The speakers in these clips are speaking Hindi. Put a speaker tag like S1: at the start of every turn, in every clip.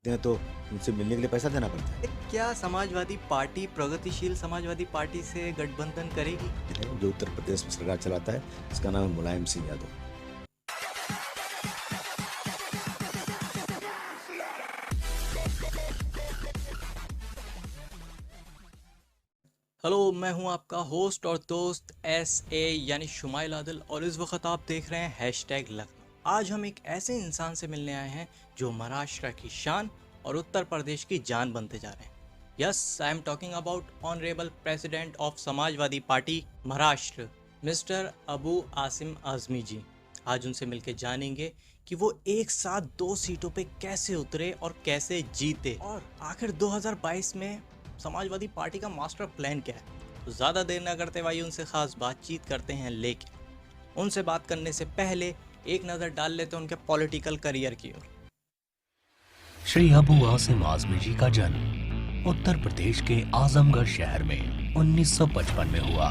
S1: हैं तो उनसे मिलने के लिए पैसा देना पड़ता है।
S2: क्या समाजवादी पार्टी प्रगतिशील समाजवादी पार्टी से गठबंधन करेगी?
S1: जो उत्तर प्रदेश में सरकार चलाता है इसका नाम है मुलायम सिंह यादव।
S2: हेलो, मैं हूं आपका होस्ट और दोस्त यानी शुमाइल आदिल, और इस वक्त आप देख रहे हैं हैशटैग लखनऊ। आज हम एक ऐसे इंसान से मिलने आए हैं जो महाराष्ट्र की शान और उत्तर प्रदेश की जान बनते जा रहे हैं। Yes, I am talking about honourable president of Samajwadi party Maharashtra, mister Abu Asim Azmi ji. आज उनसे मिलकर जानेंगे कि वो एक साथ 2 सीटों पे कैसे उतरे और कैसे जीते, और आखिर 2022 में समाजवादी पार्टी का मास्टर प्लान क्या है। तो ज़्यादा देर न करते हुए उनसे खास बातचीत करते हैं, लेकिन उनसे बात करने से पहले एक नज़र डाल लेते हैं उनके पॉलिटिकल करियर की ओर।
S3: श्री अबू आसिम आजमी जी का जन्म उत्तर प्रदेश के आजमगढ़ शहर में 1955 में हुआ।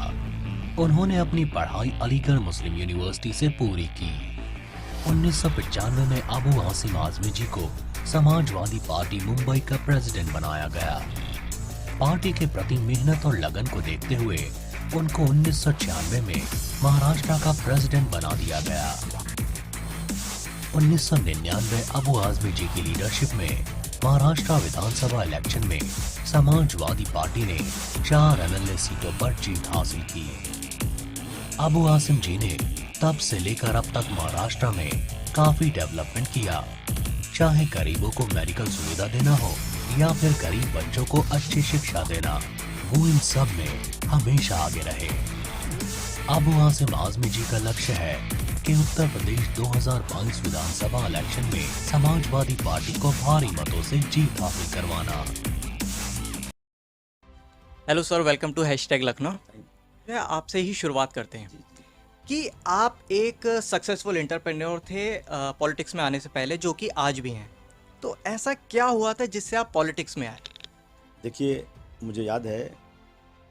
S3: उन्होंने अपनी पढ़ाई अलीगढ़ मुस्लिम यूनिवर्सिटी से पूरी की। 1995 में अबू आसिम आजमी जी को समाजवादी पार्टी मुंबई का प्रेसिडेंट बनाया गया। पार्टी के प्रति मेहनत और लगन को देखते हुए उनको 1996 में महाराष्ट्र का प्रेसिडेंट बना दिया गया। 1999 अबू आजमी जी की लीडरशिप में महाराष्ट्र विधानसभा इलेक्शन में समाजवादी पार्टी ने 4 अनन्य सीटों पर जीत हासिल की। अबू आसिम जी ने तब से लेकर अब तक महाराष्ट्र में काफी डेवलपमेंट किया, चाहे गरीबों को मेडिकल सुविधा देना हो या फिर गरीब बच्चों को अच्छी शिक्षा देना, वो इन सब में हमेशा आगे रहे। अबू आसिम आजमी जी का लक्ष्य है कि उत्तर प्रदेश 2022 विधानसभा इलेक्शन में समाजवादी पार्टी को भारी मतों से जीत हासिल करवाना।
S2: Hello sir, welcome to hashtag Lucknow. आपसे ही शुरुआत करते हैं कि आप एक सक्सेसफुल एंटरप्रेन्योर थे पॉलिटिक्स में आने से पहले, जो कि आज भी हैं। तो ऐसा क्या हुआ था जिससे आप पॉलिटिक्स में आए?
S1: देखिए, मुझे याद है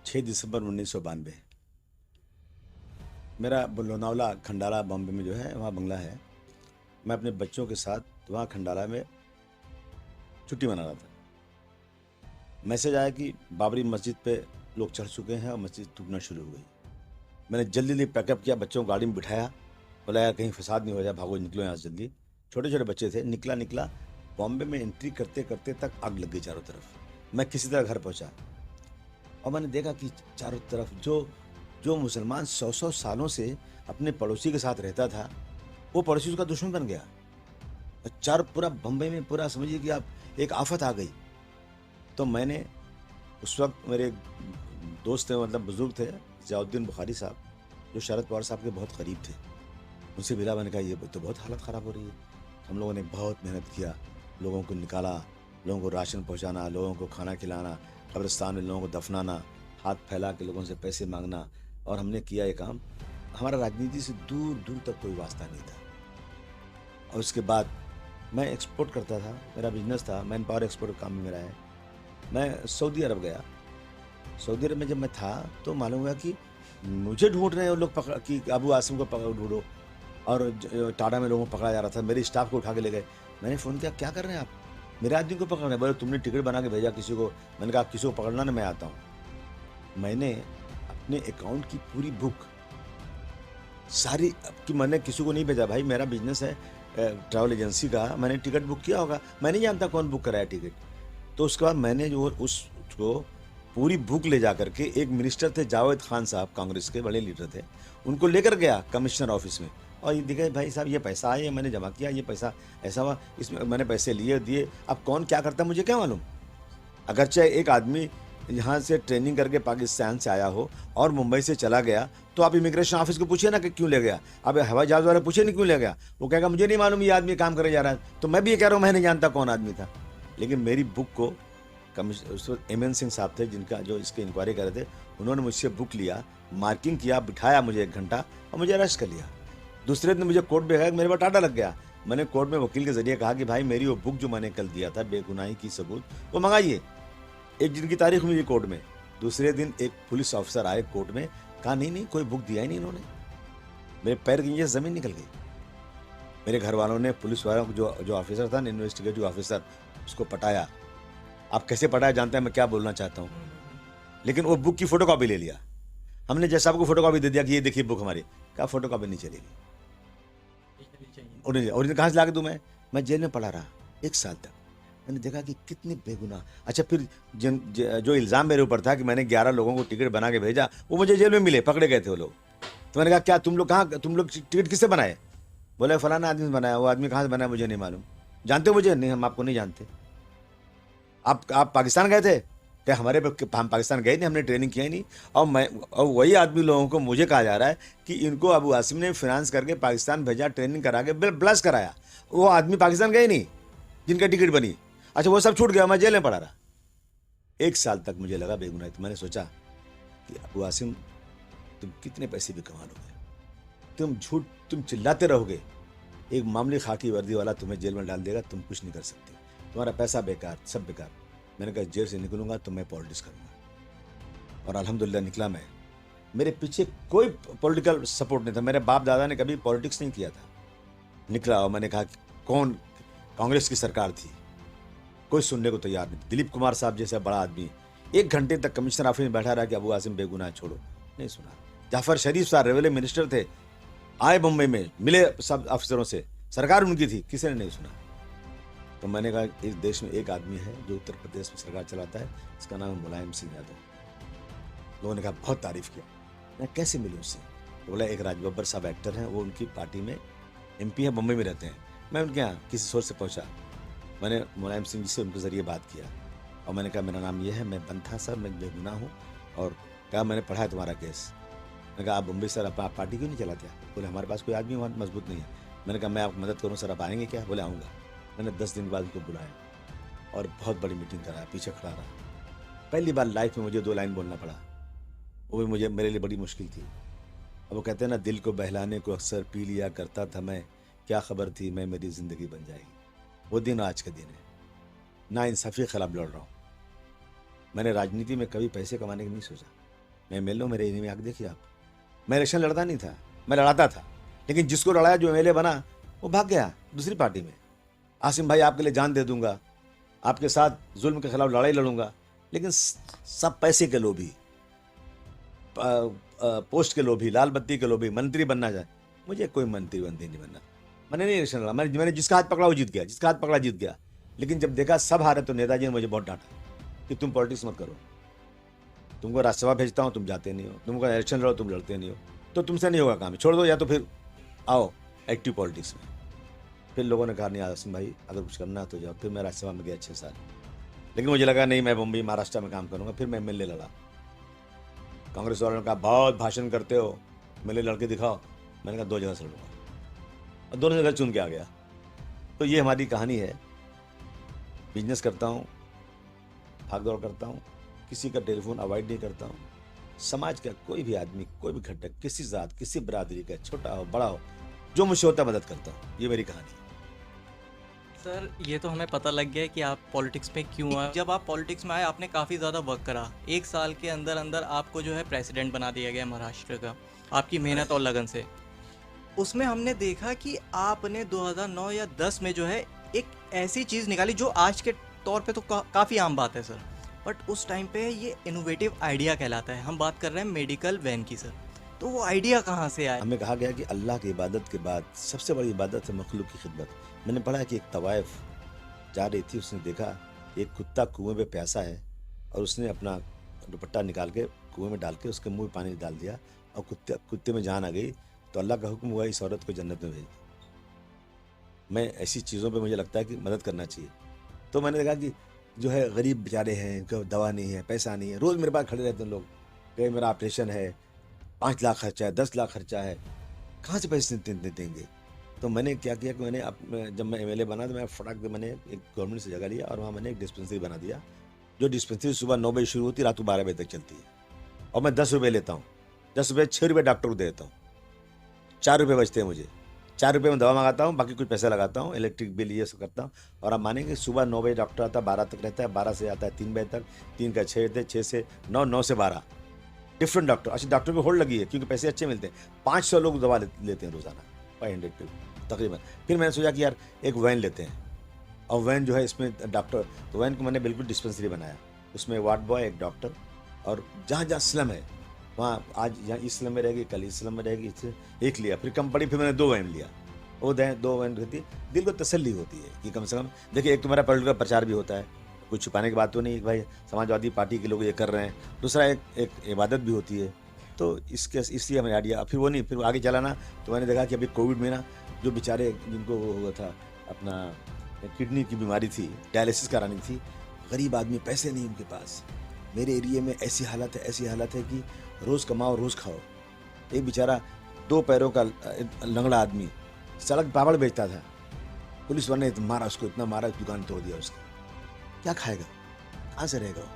S1: 6 दिसंबर 1992 मेरा लोनावला खंडाला बॉम्बे में जो है वहाँ बंगला है। मैं अपने बच्चों के साथ वहाँ खंडाला में छुट्टी मना रहा था। मैसेज आया कि बाबरी मस्जिद पे लोग चढ़ चुके हैं और मस्जिद टूटना शुरू हो गई। मैंने जल्दी जल्दी पैकअप किया, बच्चों को गाड़ी में बिठाया, बोला यार कहीं फसाद नहीं हो जाए, भागो निकलो यहाँ से जल्दी। छोटे छोटे बच्चे थे। निकला बॉम्बे में एंट्री करते करते तक आग लग गई चारों तरफ। मैं किसी तरह घर पहुँचा और मैंने देखा कि चारों तरफ जो मुसलमान 100 सालों से अपने पड़ोसी के साथ रहता था, वो पड़ोसी उसका दुश्मन बन गया। और पूरा बम्बई में पूरा समझिए कि आप एक आफत आ गई। तो मैंने उस वक्त मेरे दोस्त थे, मतलब बुजुर्ग थे, जियाउद्दीन बुखारी साहब, जो शरद पवार साहब के बहुत करीब थे, उनसे मिला। मैंने कहा ये तो बहुत हालत ख़राब हो रही है। हम लोगों ने बहुत मेहनत किया, लोगों को निकाला, लोगों को राशन पहुंचाना, लोगों को खाना खिलाना, कब्रिस्तान में लोगों को दफनाना, हाथ फैला के लोगों से पैसे मांगना, और हमने किया ये काम। हमारा राजनीति से दूर दूर तक कोई वास्ता नहीं था। और उसके बाद मैं एक्सपोर्ट करता था, मेरा बिजनेस था, मैन पावर एक्सपोर्ट काम में मेरा है। मैं सऊदी अरब गया। सऊदी अरब में जब मैं था तो मालूम हुआ कि मुझे ढूंढ रहे हैं लोग, पकड़ कि अबू आसिम को पकड़ ढूंढो। और टाटा में लोगों को पकड़ा जा रहा था, मेरे स्टाफ को उठा के ले गए। मैंने फ़ोन किया, क्या कर रहे हैं आप? मेरे आदमी को पकड़ रहे हैं। बोले तुमने टिकट बना के भेजा किसी को? मैंने कहा किसी को पकड़ना ना, मैं आता हूँ। मैंने अपने अकाउंट की पूरी बुक सारी कि मैंने किसी को नहीं भेजा। भाई मेरा बिजनेस है ट्रैवल एजेंसी का, मैंने टिकट बुक किया होगा, मैं नहीं जानता कौन बुक कराया टिकट। तो उसके बाद मैंने जो उसको पूरी बुक ले जा करके, एक मिनिस्टर थे जावेद खान साहब, कांग्रेस के बड़े लीडर थे, उनको लेकर गया कमिश्नर ऑफिस में। और ये दिखे भाई साहब ये पैसा आया, मैंने जमा किया, ये पैसा ऐसा हुआ, इसमें मैंने पैसे लिए दिए। अब कौन क्या करता मुझे क्या मालूम। अगरचे एक आदमी यहाँ से ट्रेनिंग करके पाकिस्तान से आया हो और मुंबई से चला गया, तो आप इमिग्रेशन ऑफिस को पूछिए ना कि क्यों ले गया। अब हवाई जहाज वाले पूछे नहीं क्यों ले गया, वो कहेगा मुझे नहीं मालूम ये आदमी काम करे जा रहा है। तो मैं भी ये कह रहा हूँ मैं नहीं जानता कौन आदमी था। लेकिन मेरी बुक को उस वक्त एमएन सिंह साहब थे जिनका जो इसके इंक्वायरी कर रहे थे, उन्होंने मुझसे बुक लिया, मार्किंग किया, बिठाया मुझे 1 घंटा और मुझे अरेस्ट कर लिया। दूसरे दिन मुझे कोर्ट में गया, मेरे पास टाटा लग गया। मैंने कोर्ट में वकील के जरिए कहा कि भाई मेरी वो बुक जो मैंने कल दिया था बेगुनाही की सबूत, वो मंगाइए। 1 दिन की तारीख हुई कोर्ट में। दूसरे दिन एक पुलिस ऑफिसर आए कोर्ट में, कहा नहीं कोई बुक दिया ही नहीं इन्होंने। मेरे पैर के नीचे जमीन निकल गई। मेरे घर वालों ने पुलिस वालों को जो ऑफिसर था ना, इन्वेस्टिगेटिव ऑफिसर, उसको पटाया। आप कैसे पटाया जानते हैं मैं क्या बोलना चाहता हूँ, लेकिन वो बुक की फोटोकॉपी ले लिया। हमने जैसा आपको फोटोकॉपी दे दिया कि ये देखिए बुक हमारी, क्या फोटोकॉपी नहीं चलेगी। ओरिजिनल कहाँ से ला के दूँ मैं जेल में पड़ा रहा 1 साल तक। मैंने देखा कि कितनी बेगुनाह। अच्छा, फिर जो इल्ज़ाम मेरे ऊपर था कि मैंने 11 लोगों को टिकट बना के भेजा, वो मुझे जेल में मिले, पकड़े गए थे वो लोग। तो मैंने कहा क्या तुम लोग टिकट किससे बनाए? बोले फलाना आदमी से बनाया। वो आदमी कहाँ से बनाया मुझे नहीं मालूम। जानते हो मुझे? नहीं, हम आपको नहीं जानते। आप पाकिस्तान गए थे क्या? हम पाकिस्तान गए नहीं, हमने ट्रेनिंग किया ही नहीं। और वही आदमी लोगों को मुझे कहा जा रहा है कि इनको अबू आसिम ने फाइनेंस करके पाकिस्तान भेजा, ट्रेनिंग करा के ब्लश कराया। वो आदमी पाकिस्तान गए नहीं जिनका टिकट बनी। अच्छा, वो सब छूट गया, मैं जेल में पड़ा रहा 1 साल तक। मुझे लगा बेगुनाह। तो मैंने सोचा कि अबू आसिम तुम कितने पैसे भी कमा लोगे, तुम चिल्लाते रहोगे, एक मामूली खाकी वर्दी वाला तुम्हें जेल में डाल देगा, तुम कुछ नहीं कर सकते, तुम्हारा पैसा बेकार, सब बेकार। मैंने कहा जेल से निकलूंगा तो मैं पॉलिटिक्स करूंगा। और अल्हम्दुलिल्लाह निकला मैं। मेरे पीछे कोई पॉलिटिकल सपोर्ट नहीं था, मेरे बाप दादा ने कभी पॉलिटिक्स नहीं किया था। निकला और मैंने कहा कि कौन कांग्रेस की सरकार थी, कोई सुनने को तैयार नहीं। दिलीप कुमार साहब जैसा बड़ा आदमी 1 घंटे तक कमिश्नर ऑफिस में बैठा रहा कि अबू आसिम बेगुनाह छोड़ो, नहीं सुना। जाफर शरीफ साहब रेलवे मिनिस्टर थे, आए मुंबई में, मिले सब अफसरों से, सरकार उनकी थी, किसी ने नहीं सुना। तो मैंने कहा इस देश में एक आदमी है जो उत्तर प्रदेश में सरकार चलाता है, इसका नाम है मुलायम सिंह यादव। लोगों ने कहा बहुत तारीफ किया। मैं कैसे मिलूँ उससे? तो बोला एक राजबब्बर साहब एक्टर हैं, वो उनकी पार्टी में MP है, मुंबई में रहते हैं। मैं उनके यहाँ किसी सोच से पहुँचा। मैंने मुलायम सिंह जी से उनके ज़रिए बात किया और मैंने कहा मेरा नाम ये है, मैं बंथा सर, मैं बेगुनाह हूँ। और कहा मैंने पढ़ा है तुम्हारा केस। मैंने कहा आप मुंबई सर आप पार्टी क्यों नहीं चलाते? बोले हमारे पास कोई आदमी वहाँ मजबूत नहीं है। मैंने कहा मैं आपकी मदद करूँ सर, आप आएंगे क्या? बोले आऊँगा। मैंने 10 दिन बाद उनको बुलाया और बहुत बड़ी मीटिंग कराया, पीछे खड़ा रहा। पहली बार लाइफ में मुझे 2 लाइन बोलना पड़ा, वो भी मेरे लिए बड़ी मुश्किल थी। अब वो कहते हैं ना, दिल को बहलाने को अक्सर पी लिया करता था मैं, क्या खबर थी मैं मेरी ज़िंदगी बन जाएगी। वो दिन आज का दिन है। ना इंसाफ़ी के खिलाफ लड़ रहा हूँ। मैंने राजनीति में कभी पैसे कमाने की नहीं सोचा। मैं MLA हूँ, मेरे एरिया में आके देखिए आप। मैं इलेक्शन लड़ता नहीं था, मैं लड़ाता था, लेकिन जिसको लड़ाया जो MLA बना वो भाग गया दूसरी पार्टी में। आसिम भाई आपके लिए जान दे दूंगा, आपके साथ जुल्म के खिलाफ लड़ाई लड़ूंगा, लेकिन सब पैसे के लोभी, पोस्ट के लोभी, लाल बत्ती के लोभी, मंत्री बनना चाहे। मुझे कोई मंत्री नहीं बनना। मैंने नहीं इलेक्शन लड़ा। मैंने जिसका हाथ पकड़ा वो जीत गया, जिसका हाथ पकड़ा जीत गया। लेकिन जब देखा सब हारे तो नेताजी ने मुझे बहुत डांटा कि तुम पॉलिटिक्स मत करो, तुमको राज्यसभा भेजता हूँ तुम जाते नहीं हो, तुमको इलेक्शन लड़ो तुम लड़ते नहीं हो, तो तुमसे नहीं होगा काम, छोड़ दो, या तो फिर आओ एक्टिव पॉलिटिक्स में। फिर लोगों ने कहा नहीं आसिम भाई अगर कुछ करना है तो जाओ। फिर मैं राज्यसभा में गया 6 साल, लेकिन मुझे लगा नहीं मैं मुंबई महाराष्ट्र में काम करूँगा। फिर मैं MLA लड़ा। कांग्रेस वालों ने कहा बहुत भाषण करते हो, MLA लड़के दिखाओ। मैंने कहा 2 जगह से लड़ूंगा और दोनों जगह चुन के आ गया। तो ये हमारी कहानी है। बिजनेस करता हूँ, भाग दौड़ करता हूँ, किसी का टेलीफोन अवॉइड नहीं करता हूँ। समाज का कोई भी आदमी, कोई भी घटक, किसी जात, किसी बरादरी का, छोटा हो बड़ा हो, जो मुझसे होता है मदद करता हूँ। ये मेरी कहानी है।
S2: सर ये तो हमें पता लग गया कि आप पॉलिटिक्स में क्यों आए। जब आप पॉलिटिक्स में आए आपने काफ़ी ज़्यादा वर्क करा। 1 साल के अंदर अंदर आपको जो है प्रेसिडेंट बना दिया गया महाराष्ट्र का, आपकी मेहनत और लगन से। उसमें हमने देखा कि आपने 2009 या 10 में जो है एक ऐसी चीज़ निकाली जो आज के तौर पे तो काफ़ी आम बात है सर, बट उस टाइम पे ये इनोवेटिव आइडिया कहलाता है। हम बात कर रहे हैं मेडिकल वैन की सर, तो वो आइडिया कहाँ से आया?
S1: हमें कहा गया कि अल्लाह की इबादत के बाद सबसे बड़ी इबादत है मखलूक की खिदमत। मैंने पढ़ा कि एक तवाइफ जा रही थी, उसने देखा एक कुत्ता कुएं पे प्यासा है और उसने अपना दुपट्टा निकाल के कुएं में डाल के उसके मुंह में पानी डाल दिया और कुत्ते में जान आ गई। तो अल्लाह का हुक्म हुआ इस औरत को जन्नत में भेज दो। मैं ऐसी चीज़ों पे मुझे लगता है कि मदद करना चाहिए। तो मैंने देखा कि जो है गरीब बेचारे हैं, इनको दवा नहीं है, पैसा नहीं है, रोज़ मेरे पास खड़े रहते हैं लोग, कहीं मेरा ऑपरेशन है, 5 लाख खर्चा है, 10 लाख खर्चा है, कहाँ से पैसे देंगे। तो मैंने क्या किया कि जब मैं MLA बना तो मैं फटाक से मैंने एक गवर्नमेंट से जगह लिया और वहाँ मैंने एक डिस्पेंसरी बना दिया। जो डिस्पेंसरी सुबह 9 बजे शुरू होती है, रात को 12 बजे तक चलती है और मैं 10 रुपये लेता हूँ। 10 रुपये 6 रुपये डॉक्टर को दे देता हूँ, 4 रुपये बचते हैं मुझे। 4 रुपये में दवा मंगाता हूँ, बाकी कुछ पैसा लगाता हूँ, इलेक्ट्रिक बिल ये सब करता हूँ। और आप मानेंगे सुबह 9 बजे डॉक्टर आता है, 12 तक रहता है, 12 से आता है 3 बजे तक, 3 का 6 थे, 6 से 9, 9 से 12 डिफरेंट डॉक्टर। अच्छा डॉक्टर को होल्ड लगी है क्योंकि पैसे अच्छे मिलते हैं। 500 लोग दवा लेते हैं रोजाना, 500 पे। तकरीबन। फिर मैंने सोचा कि यार एक वैन लेते हैं, और वैन जो है इसमें डॉक्टर, तो वैन को मैंने बिल्कुल डिस्पेंसरी बनाया, उसमें वार्ड बॉय, एक डॉक्टर, और जहाँ जहाँ स्लम है वहाँ, आज यहाँ इस स्लम में रहेगी, कल इस स्लम में रहेगी, इससे एक लिया, फिर कम पड़ी, फिर मैंने 2 वैन लिया। वो 2 वैन रहती, दिल को तसल्ली होती है कि कम से कम देखिए, एक तुम्हारा पॉलिटिकल प्रचार भी होता है, कुछ छुपाने की बात तो नहीं कि भाई समाजवादी पार्टी के लोग ये कर रहे हैं, दूसरा एक इबादत भी होती है। तो इसलिए हमें आइडिया, फिर वो नहीं, फिर आगे चला ना, तो मैंने देखा कि अभी कोविड में ना, जो बेचारे जिनको वो हुआ था, अपना किडनी की बीमारी थी, डायलिसिस करानी थी, गरीब आदमी, पैसे नहीं उनके पास। मेरे एरिया में ऐसी हालत है कि रोज़ कमाओ रोज़ खाओ। एक बेचारा 2 पैरों का लंगड़ा आदमी सड़क पापड़ बेचता था, पुलिस वाले ने मारा उसको, इतना मारा, दुकान तोड़ दिया उसकी। क्या खाएगा, कहाँ से रहेगा वो?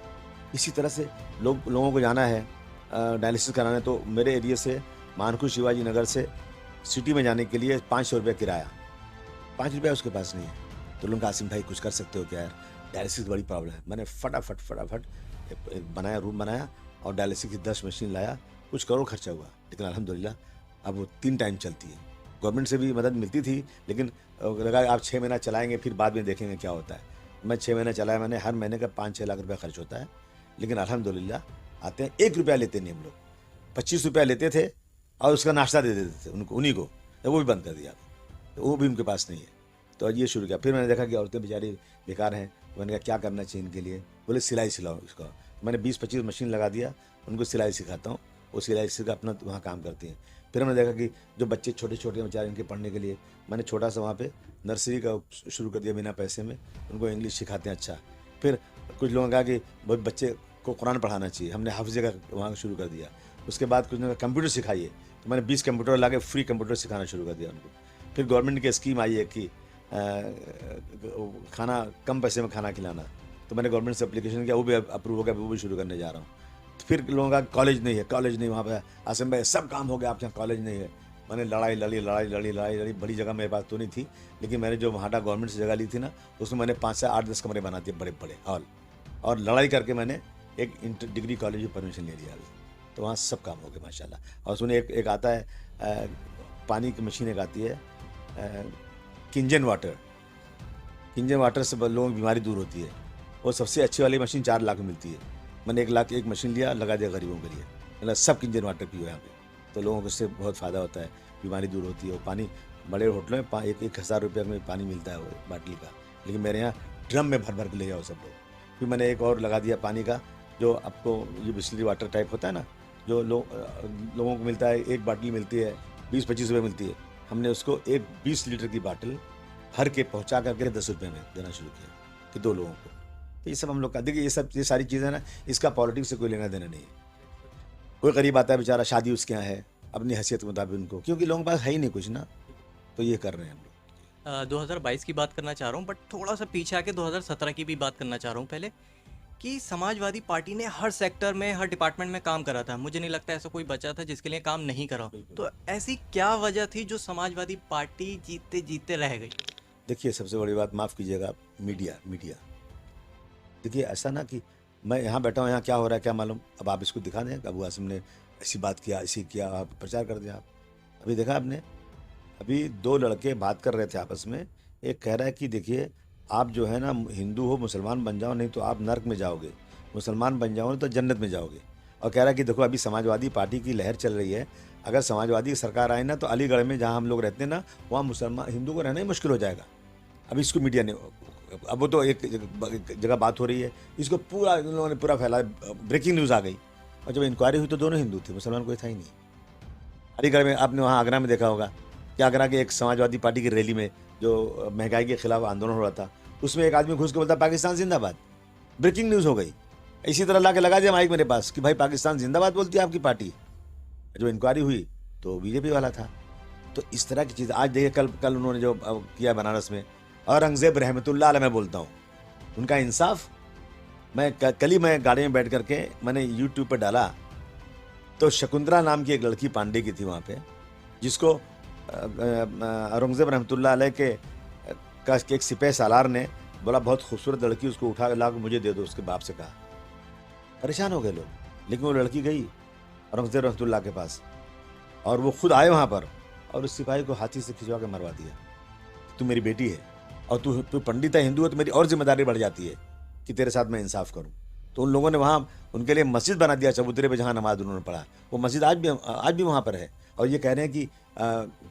S1: इसी तरह से लोगों को जाना है डायलिसिस कराने, तो मेरे एरिया से मानकुर शिवाजी नगर से सिटी में जाने के लिए 500 रुपये किराया, 5 रुपया उसके पास नहीं है। तो लोगों का, आसिम भाई कुछ कर सकते हो क्या यार, डायलिसिस बड़ी प्रॉब्लम है। मैंने फटाफट एक बनाया, रूम बनाया, और डायलिसिस की 10 मशीन लाया। कुछ करोड़ खर्चा हुआ, लेकिन अल्हम्दुलिल्लाह अब वो 3 टाइम चलती है। गवर्नमेंट से भी मदद मिलती थी, लेकिन लगा आप 6 महीना चलाएंगे, फिर बाद में देखेंगे क्या होता है। मैं 6 महीने चलाया, मैंने हर महीने का 5-6 लाख रुपया खर्च होता है, लेकिन अल्हम्दुलिल्लाह आते हैं। 1 रुपया लेते नहीं हम लोग, 25 रुपया लेते थे, और उसका नाश्ता दे देते थे उन्हीं को, वो भी बंद कर दिया, वो भी उनके पास नहीं है। तो ये शुरू किया। फिर मैंने देखा कि औरतें बेचारी बेकार हैं, मैंने कहा क्या करना चाहिए इनके लिए, बोले सिलाई सिलाओ इसका। मैंने 20-25 मशीन लगा दिया, उनको सिलाई सिखाता हूँ, वो सिलाई सीखा अपना वहाँ काम करती हैं। फिर हमने देखा कि जो बच्चे छोटे बेचारे, इनके पढ़ने के लिए मैंने छोटा सा वहाँ पे नर्सरी का शुरू कर दिया, बिना पैसे में, उनको इंग्लिश सिखाते हैं। अच्छा, फिर कुछ लोगों ने कहा कि बहुत बच्चे को कुरान पढ़ाना चाहिए, हमने हाफिज़े का वहाँ शुरू कर दिया। उसके बाद कुछ ने कंप्यूटर सिखाइए, तो मैंने 20 कंप्यूटर ला के फ्री कंप्यूटर सिखाना शुरू कर दिया उनको। फिर गवर्नमेंट की स्कीम आई है कि खाना, कम पैसे में खाना खिलाना, तो मैंने गवर्नमेंट से एप्लीकेशन किया, वो भी अप्रूव हो गया, वो भी शुरू करने जा रहा हूँ। तो फिर लोगों का कॉलेज नहीं वहाँ पर, आसिम भाई सब काम हो गया, आपके यहाँ कॉलेज नहीं है। मैंने लड़ाई लड़ी, बड़ी जगह मेरे पास तो नहीं थी, लेकिन मैंने जो वहाँ गवर्नमेंट से जगह ली थी ना, उसमें मैंने 5 से 8-10 कमरे बना दिए, बड़े हॉल, और लड़ाई करके मैंने एक डिग्री कॉलेज में परमिशन ले लिया अभी। तो वहाँ सब काम हो गए माशाल्लाह। और उसमें एक आता है पानी की मशीन, एक आती है किंजन वाटर से लोगों की बीमारी दूर होती है। वो सबसे अच्छी वाली मशीन 4 लाख में मिलती है। मैंने 1 लाख एक मशीन लिया, लगा दिया गरीबों के लिए, मतलब सब किंजन वाटर पियो यहाँ पे, तो लोगों को इससे बहुत फ़ायदा होता है, बीमारी दूर होती है। वो पानी बड़े होटलों में 1,000 रुपये में पानी मिलता है वो बाटली का, लेकिन मेरे यहाँ ड्रम में भर के ले जाओ सब लोग। फिर मैंने एक और लगा दिया पानी का, जो आपको ये बिस्लरी वाटर टाइप होता है ना, जो लोगों को मिलता है, एक बाटली मिलती है 20-25 रुपये मिलती है। हमने उसको एक 20 लीटर की बाटल भर के पहुँचा करके 10 रुपये में देना शुरू किया कि 2 लोगों को। तो ये सब हम लोग का, देखिए ये सारी चीज़ें ना, इसका पॉलिटिक्स से कोई लेना देना नहीं है। कोई गरीब आता है बेचारा, शादी उसके यहाँ है, अपनी हैसियत के मुताबिक उनको, क्योंकि लोगों के पास है ही नहीं कुछ ना, तो ये कर रहे हैं हम लोग।
S2: 2022 की बात करना चाह रहा हूँ, बट थोड़ा सा पीछे आके 2017 की भी बात करना चाह रहा हूँ पहले, कि समाजवादी पार्टी ने हर सेक्टर में, हर डिपार्टमेंट में काम करा था। मुझे नहीं लगता ऐसा कोई बचा था जिसके लिए काम नहीं करा। तो ऐसी क्या वजह थी जो समाजवादी पार्टी जीते जीते रह गई?
S1: देखिए, सबसे बड़ी बात, माफ़ कीजिएगा, मीडिया। देखिए ऐसा ना कि मैं यहाँ बैठा हूँ, यहाँ क्या हो रहा है क्या मालूम, अब आप इसको दिखा दें, अबू आसिम ने ऐसी बात किया, ऐसी किया, आप प्रचार कर दिया। आप अभी देखा आपने, अभी 2 लड़के बात कर रहे थे आपस में, एक कह रहा है कि देखिए आप जो है ना, हिंदू हो मुसलमान बन जाओ, नहीं तो आप नर्क में जाओगे, मुसलमान बन जाओ तो जन्नत में जाओगे। और कह रहा है कि देखो अभी समाजवादी पार्टी की लहर चल रही है, अगर समाजवादी की सरकार आए ना, तो अलीगढ़ में जहाँ हम लोग रहते हैं ना, वहाँ मुसलमान हिंदू को रहना ही मुश्किल हो जाएगा। अभी इसको मीडिया ने, अब वो तो एक जगह बात हो रही है, इसको पूरा इन लोगों ने पूरा फैला, ब्रेकिंग न्यूज़ आ गई। और जब इंक्वायरी हुई तो दोनों हिंदू थे, मुसलमान कोई था ही नहीं। अलीगढ़ में आपने वहाँ आगरा में देखा होगा कि आगरा के एक समाजवादी पार्टी की रैली में जो महंगाई के खिलाफ आंदोलन हो रहा था, उसमें एक आदमी घुस के बोलता पाकिस्तान जिंदाबाद, ब्रेकिंग न्यूज़ हो गई। इसी तरह ला के लगा दिया माइक मेरे पास कि भाई पाकिस्तान जिंदाबाद बोलती है आपकी पार्टी। जो इंक्वायरी हुई तो बीजेपी वाला था। तो इस तरह की चीज़ आज देखिए, कल उन्होंने जो किया बनारस में, औरंगजेब रहमतुल्लाह अलैह मैं बोलता हूँ, उनका इंसाफ। मैं कल ही मैं गाड़ी में बैठ करके मैंने यूट्यूब पर डाला, तो शकुंतला नाम की एक लड़की पांडे की थी वहाँ पे, जिसको औरंगजेब रहमतुल्लाह अलैह के एक सिपह सालार ने बोला बहुत खूबसूरत लड़की, उसको उठा ला के मुझे दे दो, उसके बाप से कहा। परेशान हो गए लोग, लेकिन वो लड़की गई औरंगजेब रहमतुल्लाह के पास, और वो खुद आए वहाँ पर, और उस सिपाही को हाथी से खिंचवा के मरवा दिया। तू मेरी बेटी है और तू पंडित है, हिंदू है, तो मेरी और जिम्मेदारी बढ़ जाती है कि तेरे साथ मैं इंसाफ करूं। तो उन लोगों ने वहाँ उनके लिए मस्जिद बना दिया चबूतरे पे, जहाँ नमाज उन्होंने पढ़ा। वो मस्जिद आज भी वहाँ पर है। और ये कह रहे हैं कि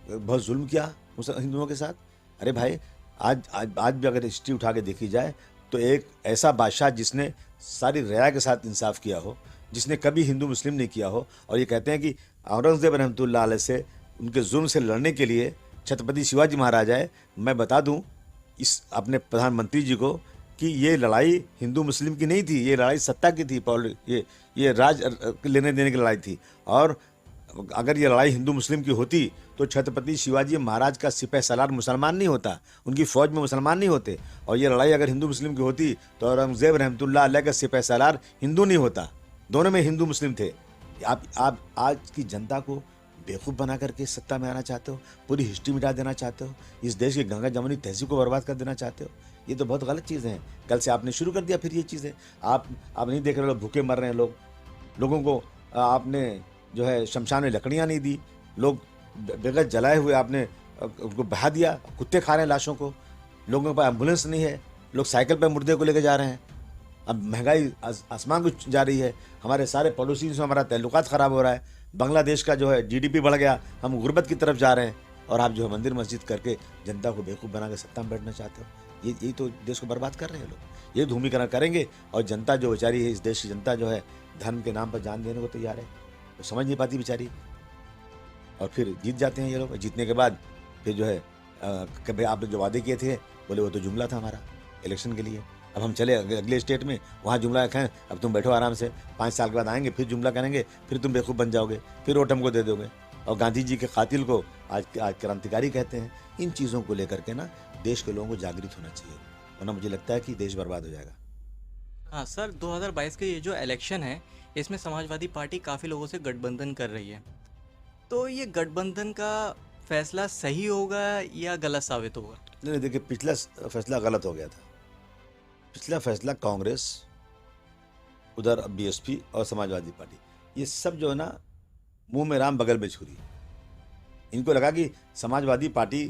S1: बहुत जुल्म किया हिंदुओं के साथ। अरे भाई, आज भी अगर हिस्ट्री उठा के देखी जाए तो एक ऐसा बादशाह जिसने सारी रया के साथ इंसाफ किया हो, जिसने कभी हिंदू मुस्लिम नहीं किया हो, और ये कहते हैं कि औरंगजेब रहमतुल्लाह अलैह से उनके जुल्म से लड़ने के लिए छत्रपति शिवाजी महाराज आए। मैं बता दूं इस अपने प्रधानमंत्री जी को कि ये लड़ाई हिंदू मुस्लिम की नहीं थी, ये लड़ाई सत्ता की थी, ये राज लेने देने की लड़ाई थी। और अगर ये लड़ाई हिंदू मुस्लिम की होती तो छत्रपति शिवाजी महाराज का सिपह सलार मुसलमान नहीं होता, उनकी फ़ौज में मुसलमान नहीं होते। और ये लड़ाई अगर हिंदू मुस्लिम की होती तो औरंगजेब रहमतुल्लाह अलैह का सिपह सलार हिंदू नहीं होता। दोनों में हिंदू मुस्लिम थे। आप आज की जनता को बेवकूफ़ बना करके सत्ता में आना चाहते हो, पूरी हिस्ट्री मिटा देना चाहते हो, इस देश की गंगा जमुनी तहजीब को बर्बाद कर देना चाहते हो। ये तो बहुत गलत चीज़ें हैं। कल से आपने शुरू कर दिया फिर ये चीज़ें। आप नहीं देख रहे, लोग भूखे मर रहे हैं। लोगों को आपने जो है शमशान में लकड़ियाँ नहीं दी, लोग बेगत जलाए हुए आपने उनको बहा दिया, कुत्ते खा रहे हैं लाशों को। लोगों के पास एम्बुलेंस नहीं है, लोग साइकिल पर मुर्दे को लेकर जा रहे हैं। अब महंगाई आसमान को जा रही है। हमारे सारे पड़ोसी से हमारा ताल्लुकात ख़राब हो रहा है। बांग्लादेश का जो है जीडीपी बढ़ गया, हम गुर्बत की तरफ जा रहे हैं। और आप जो है मंदिर मस्जिद करके जनता को बेवकूफ़ बना के सत्ता में बैठना चाहते हो। यही तो देश को बर्बाद कर रहे हैं लोग। ये धूमीकरण करेंगे और जनता जो बेचारी है, इस देश की जनता जो है धर्म के नाम पर जान देने को तैयार है। तो समझ नहीं पाती बेचारी, और फिर जीत जाते हैं ये लोग। जीतने के बाद फिर जो है कभी आपने जो वादे किए थे, बोले वो तो जुमला था हमारा इलेक्शन के लिए। अब हम चले अगले स्टेट में, वहाँ जुमला रखें, अब तुम बैठो आराम से, 5 साल के बाद आएंगे फिर जुमला करेंगे, फिर तुम बेवकूफ़ बन जाओगे, फिर वोट हमको दे दोगे। और गांधी जी के कातिल को आज क्रांतिकारी कहते हैं। इन चीज़ों को लेकर के ना देश के लोगों को जागृत होना चाहिए, वरना मुझे लगता है कि देश बर्बाद हो जाएगा।
S2: हाँ सर, 2022 के ये जो इलेक्शन है, इसमें समाजवादी पार्टी काफ़ी लोगों से गठबंधन कर रही है। तो ये गठबंधन का फैसला सही होगा या गलत साबित होगा?
S1: नहीं, देखिए, पिछला फैसला गलत हो गया था। पिछला फैसला कांग्रेस, उधर बीएसपी और समाजवादी पार्टी, ये सब जो है ना मुंह में राम बगल में छुरी। इनको लगा कि समाजवादी पार्टी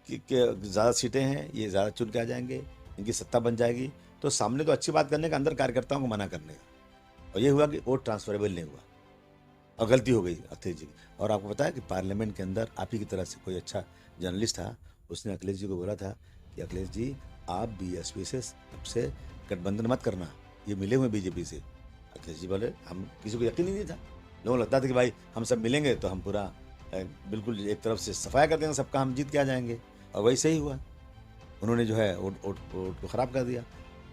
S1: के ज़्यादा सीटें हैं, ये ज़्यादा चुन के आ जाएंगे, इनकी सत्ता बन जाएगी। तो सामने तो अच्छी बात करने का, अंदर कार्यकर्ताओं को मना करने का। और ये हुआ कि वोट ट्रांसफरेबल नहीं हुआ और गलती हो गई अखिलेश जी की। और आपको पता है कि पार्लियामेंट के अंदर आप ही की तरह से कोई अच्छा जर्नलिस्ट था, उसने अखिलेश जी को बोला था कि अखिलेश जी, आप बीएसपी से सबसे गठबंधन मत करना, ये मिले हुए बीजेपी से। अखिलेश जी बोले, हम किसी को यकीन ही नहीं था। लोगों को लगता था कि भाई हम सब मिलेंगे तो हम पूरा बिल्कुल एक तरफ से सफाया कर देंगे, सबका हम जीत के आ जाएंगे। और वही सही हुआ, उन्होंने जो है वोट को ख़राब कर दिया।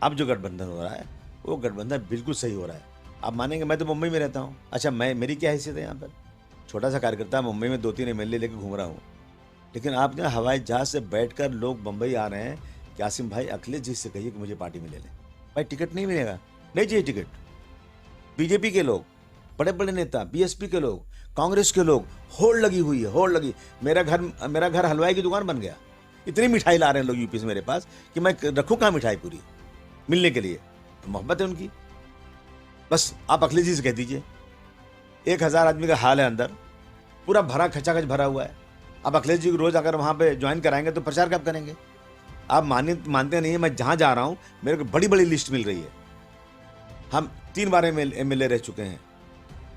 S1: अब जो गठबंधन हो रहा है वो गठबंधन बिल्कुल सही हो रहा है। आप मानेंगे, मैं तो मुंबई में रहता हूँ। अच्छा, मेरी क्या हैसियत है यहाँ पर? छोटा सा कार्यकर्ता, मुंबई में 2-3 एमएलए लेकर घूम रहा हूँ। लेकिन आप ना हवाई जहाज़ से बैठकर लोग मुंबई आ रहे हैं कि आसिम भाई अखिलेश जी से कहिए कि मुझे पार्टी में ले लें। भाई टिकट नहीं मिलेगा, नहीं चाहिए टिकट। बीजेपी के लोग, बड़े बड़े नेता, बीएसपी के लोग, कांग्रेस के लोग, होड़ लगी हुई है, होड़ लगी। मेरा घर हलवाई की दुकान बन गया। इतनी मिठाई ला रहे हैं लोग यूपी से मेरे पास कि मैं रखूँ कहाँ मिठाई पूरी मिलने के लिए। मोहब्बत है उनकी। बस आप अखिलेश जी से कह दीजिए, 1000 आदमी का हाल है अंदर, पूरा भरा, खचाखच भरा हुआ है। अब अखिलेश जी को रोज अगर वहाँ पे ज्वाइन कराएंगे तो प्रचार कब करेंगे? आप मानते नहीं है, मैं जहाँ जा रहा हूँ मेरे को बड़ी बड़ी लिस्ट मिल रही है। हम 3 बार एमएलए रह चुके हैं।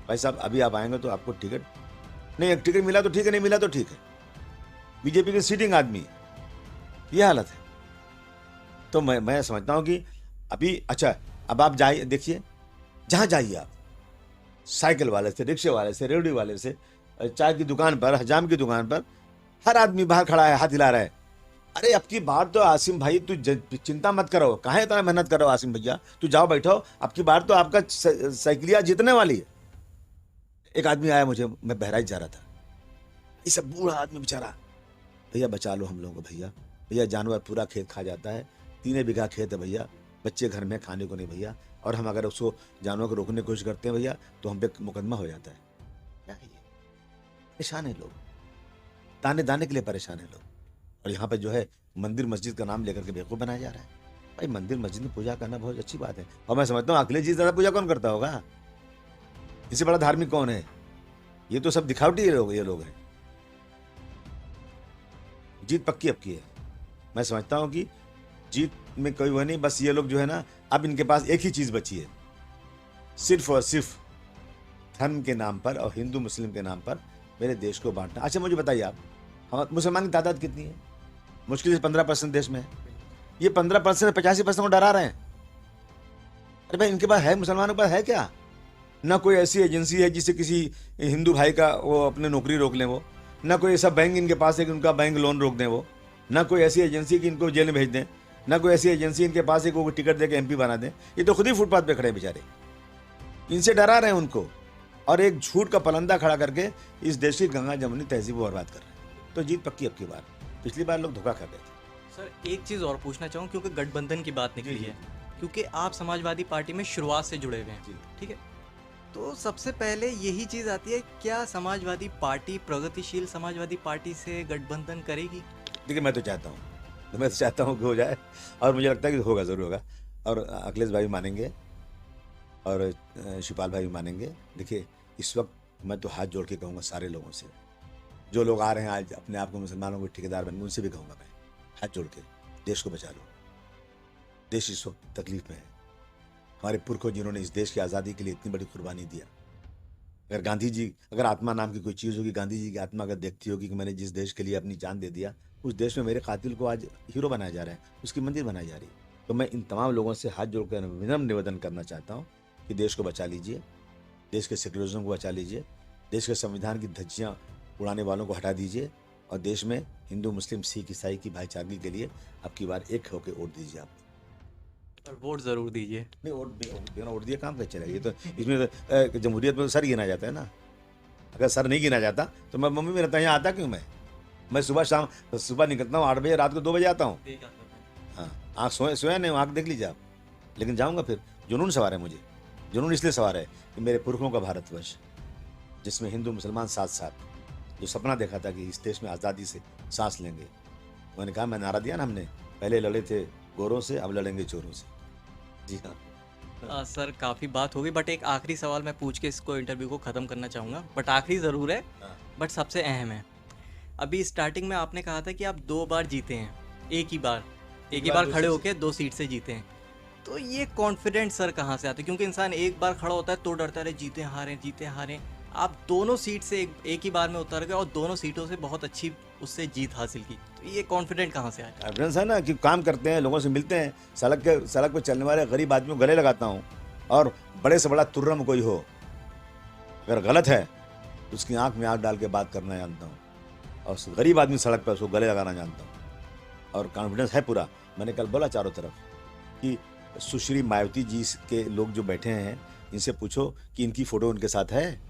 S1: भाई साहब, अभी आप आएंगे तो आपको टिकट नहीं, एक टिकट मिला तो ठीक है, नहीं मिला तो ठीक है। बीजेपी के सीटिंग आदमी, ये हालत है। तो मैं समझता हूँ कि अभी, अच्छा, अब आप जाइए, देखिए, जहाँ जाइए आप, साइकिल वाले से, रिक्शे वाले से, रेवड़ी वाले से, चाय की दुकान पर, हजाम की दुकान पर, हर आदमी बाहर खड़ा है, हाथ हिला रहा है। अरे अब की बार तो आसिम भाई तू चिंता मत करो, कहाँ इतना मेहनत करो आसिम भैया, तू जाओ बैठो, अब की बार तो आपका साइकिलिया जीतने वाली है। एक आदमी आया मुझे, मैं बहराइच जा रहा था, ये सब बूढ़ा आदमी बेचारा, भैया बचा लो हम लोगों को भैया, जानवर पूरा खेत खा जाता है, 3 बीघा खेत है भैया, बच्चे घर में, खाने को नहीं भैया, और हम अगर उसको जानवर को रोकने की कोशिश करते हैं भैया तो हम पे मुकदमा हो जाता है। क्या है ये? परेशान है लोग, दाने दाने के लिए परेशान है लोग। और यहाँ पे जो है मंदिर मस्जिद का नाम लेकर के बेवकूफ़ बनाया जा रहा है। भाई मंदिर मस्जिद में पूजा करना बहुत अच्छी बात है, और मैं समझता हूँ अखिलेश जी ज़्यादा पूजा कौन करता होगा? इससे बड़ा धार्मिक कौन है? ये तो सब दिखावटी ये लोग हैं। जीत पक्की अब की है। मैं समझता हूँ कि जीत में कोई वो नहीं, बस ये लोग जो है ना, अब इनके पास एक ही चीज़ बची है, सिर्फ और सिर्फ धर्म के नाम पर और हिंदू मुस्लिम के नाम पर मेरे देश को बांटना। अच्छा मुझे बताइए आप, हम मुसलमान की तादाद कितनी है? मुश्किल से 15% देश में है। ये 15% 85% को डरा रहे हैं। अरे भाई, इनके पास है, मुसलमानों के पास है क्या? ना कोई ऐसी एजेंसी है जिससे किसी हिंदू भाई का वो अपने नौकरी रोक लें, वो ना कोई ऐसा बैंक इनके पास है कि उनका बैंक लोन रोक दें, वो ना कोई ऐसी एजेंसी कि इनको जेल में भेज दें, ना कोई ऐसी एजेंसी इनके पास है कि वो टिकट दे के MP बना दें। ये तो खुद ही फुटपाथ पे खड़े हैं बेचारे, इनसे डरा रहे हैं उनको, और एक झूठ का पलंदा खड़ा करके इस देश की गंगा जमुनी तहजीब को बर्बाद कर रहे हैं। तो जीत पक्की अब की बार, पिछली बार लोग धोखा खा गए थे।
S2: सर एक चीज़ और पूछना चाहूँ, क्योंकि गठबंधन की बात निकली है, क्योंकि आप समाजवादी पार्टी में शुरुआत से जुड़े हुए हैं, ठीक है, तो सबसे पहले यही चीज़ आती है, क्या समाजवादी पार्टी प्रगतिशील समाजवादी पार्टी से गठबंधन करेगी?
S1: देखिए, मैं तो चाहता हूँ कि हो जाए, और मुझे लगता है कि होगा, ज़रूर होगा, और अखिलेश भाई भी मानेंगे और शिवपाल भाई भी मानेंगे। देखिए, इस वक्त मैं तो हाथ जोड़ के कहूँगा सारे लोगों से, जो लोग आ रहे हैं आज अपने आप को मुसलमानों के ठेकेदार बन, उनसे भी कहूँगा मैं, हाथ जोड़ के देश को बचा लो। देश इस वक्त तकलीफ में है। हमारे पुरखों जिन्होंने इस देश की आज़ादी के लिए इतनी बड़ी कुर्बानी दिया, अगर गांधी जी, अगर आत्मा नाम की कोई चीज़ होगी, गांधी जी की आत्मा अगर देखती होगी कि मैंने जिस देश के लिए अपनी जान दे दिया, उस देश में मेरे कातिल को आज हीरो बनाया जा रहा है, उसकी मंदिर बनाई जा रही है। तो मैं इन तमाम लोगों से हाथ जोड़कर विनम्र निवेदन करना चाहता हूँ कि देश को बचा लीजिए, देश के सेक्युलरिज्म को बचा लीजिए, देश के संविधान की धज्जियाँ उड़ाने वालों को हटा दीजिए, और देश में हिंदू मुस्लिम सिख ईसाई की भाईचारगी के लिए अब की बार एक होकर वोट दीजिए आप।
S2: और वोट ज़रूर दीजिए।
S1: नहीं, वोट दिया काम कैसे चलेगा? ये तो इसमें तो जमहूरियत में तो सर गिना जाता है ना। अगर सर नहीं गिना जाता तो मैं मम्मी में रहता, यहाँ आता क्यों? मैं सुबह निकलता हूँ 8 बजे, रात को 2 बजे आता हूँ। हाँ, आँख सोया नहीं, आँख देख लीजिए आप, लेकिन जाऊँगा फिर। जुनून सवार है मुझे, जुनून इसलिए सवार है कि मेरे पुरखों का भारतवर्ष, जिसमें हिंदू मुसलमान साथ साथ, जो सपना देखा था कि इस देश में आज़ादी से सांस लेंगे, मैंने कहा, मैं नारा दिया ना हमने, पहले लड़े थे गोरों से, अब लड़ेंगे चोरों से। जी हाँ।
S2: सर काफ़ी बात होगी, बट एक आखिरी सवाल मैं पूछ के इसको इंटरव्यू को ख़त्म करना चाहूँगा, बट आखिरी ज़रूर है, बट सबसे अहम है। अभी स्टार्टिंग में आपने कहा था कि आप 2 बार जीते हैं, एक ही बार खड़े होके 2 सीट से जीते हैं, तो ये कॉन्फिडेंट सर कहाँ से आते? क्योंकि इंसान एक बार खड़ा होता है तो डरता है, जीते हारें। आप दोनों सीट से एक ही बार में उतर गए और दोनों सीटों से बहुत अच्छी उससे जीत हासिल की, तो ये कॉन्फिडेंट कहाँ से आया?
S1: कॉन्फिडेंस है ना कि काम करते हैं, लोगों से मिलते हैं, सड़क पर चलने वाले गरीब आदमियों को गले लगाता हूँ, और बड़े से बड़ा तुर्रम कोई हो, अगर गलत है तो उसकी आंख में आंख डाल के बात करना जानता हूँ, और गरीब आदमी सड़क पर उसको गले लगाना जानता हूँ, और कॉन्फिडेंस है पूरा। मैंने कल बोला चारों तरफ कि सुश्री मायावती जी के लोग जो बैठे हैं, इनसे पूछो कि इनकी फ़ोटो उनके साथ है,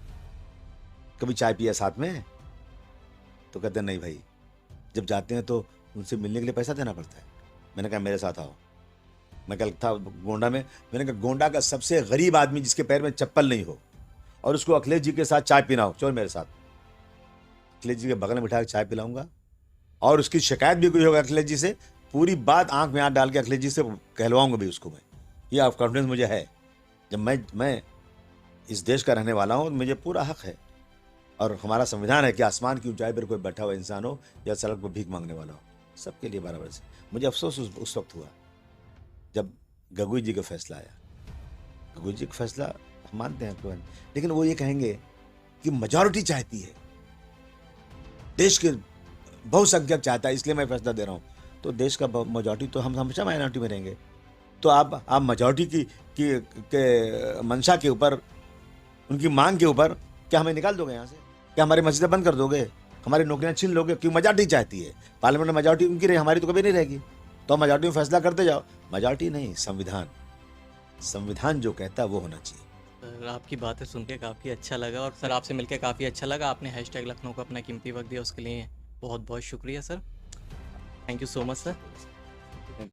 S1: कभी चाय पिया साथ में? तो कहते हैं नहीं भाई, जब जाते हैं तो उनसे मिलने के लिए पैसा देना पड़ता है। मैंने कहा मेरे साथ आओ। मैं कल था गोंडा में, मैंने कहा गोंडा का सबसे गरीब आदमी जिसके पैर में चप्पल नहीं हो और उसको अखिलेश जी के साथ चाय पीना हो, चलो मेरे साथ। अखिलेश जी के बगल में बिठा के चाय पिलाऊंगा, और उसकी शिकायत भी कोई होगा अखिलेश जी से, पूरी बात आंख में हाथ डाल के अखिलेश जी से कहलवाऊंगा भी उसको मैं। ये आप कॉन्फिडेंस मुझे है, जब मैं इस देश का रहने वाला हूँ, मुझे पूरा हक है, और हमारा संविधान है कि आसमान की ऊंचाई पर कोई बैठा हुआ इंसान हो या सड़क पर भीख मांगने वाला हो, सबके लिए बराबर से। मुझे अफसोस उस वक्त हुआ जब गगोई जी का फैसला आया। गगोई जी का फैसला हम मानते हैं तो, लेकिन वो ये कहेंगे कि मेजॉरिटी चाहती है, देश के बहुसंख्यक चाहता है, इसलिए मैं फैसला दे रहा हूँ। तो देश का मेजॉरिटी तो हम हमेशा माइनॉरिटी में रहेंगे। तो आप मेजॉरिटी की मंशा के ऊपर, उनकी मांग के ऊपर क्या हमें निकाल दोगे यहाँ से? क्या हमारी मस्जिदें बंद कर दोगे? हमारी नौकरियाँ छीन लोगे? क्यों? मेजॉरिटी चाहती है, पार्लियामेंट में मेजॉरिटी उनकी रही, हमारी तो कभी नहीं रहेगी। तो मेजॉरिटी में फैसला करते जाओ। मेजॉरिटी नहीं, संविधान जो कहता है वो होना चाहिए।
S2: सर आपकी बातें सुन के काफ़ी अच्छा लगा, और सर आपसे मिलकर काफ़ी अच्छा लगा। आपने #लखनऊ को अपना कीमती वक्त दिया, उसके लिए बहुत बहुत शुक्रिया sir. Thank you so much sir.